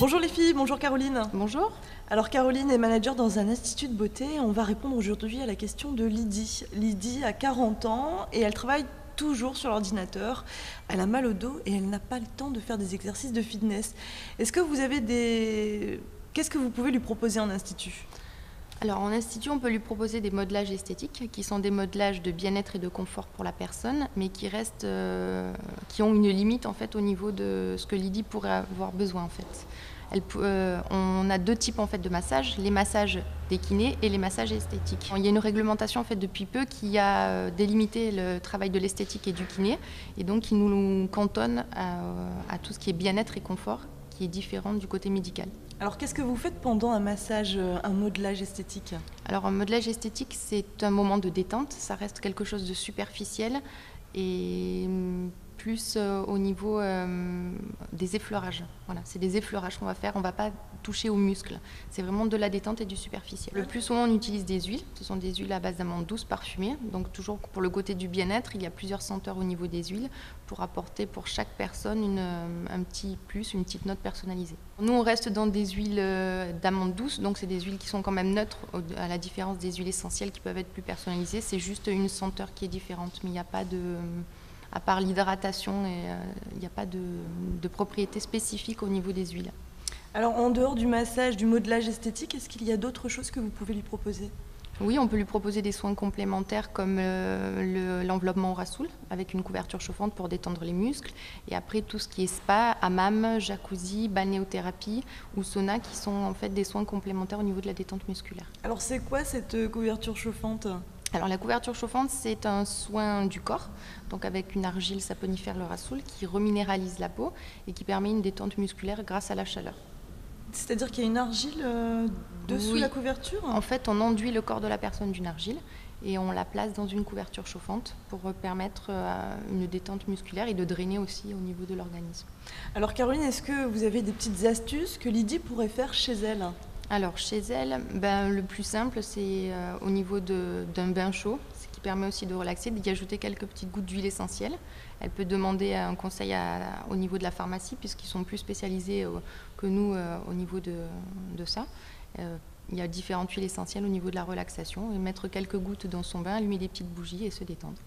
Bonjour les filles, bonjour Caroline. Bonjour. Alors Caroline est manager dans un institut de beauté. On va répondre aujourd'hui à la question de Lydie. Lydie a 40 ans et elle travaille toujours sur l'ordinateur. Elle a mal au dos et elle n'a pas le temps de faire des exercices de fitness. Est-ce que vous avez Qu'est-ce que vous pouvez lui proposer en institut ? Alors en institut, on peut lui proposer des modelages esthétiques qui sont des modelages de bien-être et de confort pour la personne, mais qui ont une limite en fait au niveau de ce que Lydie pourrait avoir besoin en fait. On a deux types en fait de massages, les massages des kinés et les massages esthétiques. Il y a une réglementation en fait depuis peu qui a délimité le travail de l'esthétique et du kiné, et donc qui nous cantonne à tout ce qui est bien-être et confort, qui est différent du côté médical. Alors qu'est-ce que vous faites pendant un massage, un modelage esthétique ? Alors un modelage esthétique, c'est un moment de détente, ça reste quelque chose de superficiel et plus au niveau des effleurages. Voilà, c'est des effleurages qu'on va faire, on ne va pas toucher aux muscles. C'est vraiment de la détente et du superficiel. Le plus souvent, on utilise des huiles. Ce sont des huiles à base d'amandes douces parfumées. Donc toujours pour le côté du bien-être, il y a plusieurs senteurs au niveau des huiles pour apporter pour chaque personne un petit plus, une petite note personnalisée. Nous, on reste dans des huiles d'amandes douces, donc c'est des huiles qui sont quand même neutres, à la différence des huiles essentielles qui peuvent être plus personnalisées. C'est juste une senteur qui est différente, mais il n'y a pas de... À part l'hydratation, il n'y a pas de propriétés spécifiques au niveau des huiles. Alors en dehors du massage, du modelage esthétique, est-ce qu'il y a d'autres choses que vous pouvez lui proposer ? Oui, on peut lui proposer des soins complémentaires comme l'enveloppement au rassoul avec une couverture chauffante pour détendre les muscles. Et après, tout ce qui est spa, hammam, jacuzzi, balnéothérapie ou sauna qui sont en fait des soins complémentaires au niveau de la détente musculaire. Alors c'est quoi cette couverture chauffante ? Alors la couverture chauffante, c'est un soin du corps, donc avec une argile saponifère le rassoul qui reminéralise la peau et qui permet une détente musculaire grâce à la chaleur. C'est-à-dire qu'il y a une argile dessous la couverture ? En fait, on enduit le corps de la personne d'une argile et on la place dans une couverture chauffante pour permettre une détente musculaire et de drainer aussi au niveau de l'organisme. Alors Caroline, est-ce que vous avez des petites astuces que Lydie pourrait faire chez elle ? Alors chez elle, le plus simple, c'est au niveau d'un bain chaud, ce qui permet aussi de relaxer, d'y ajouter quelques petites gouttes d'huile essentielle. Elle peut demander un conseil au niveau de la pharmacie, puisqu'ils sont plus spécialisés que nous au niveau de ça. Il y a différentes huiles essentielles au niveau de la relaxation. Et mettre quelques gouttes dans son bain, allumer des petites bougies et se détendre.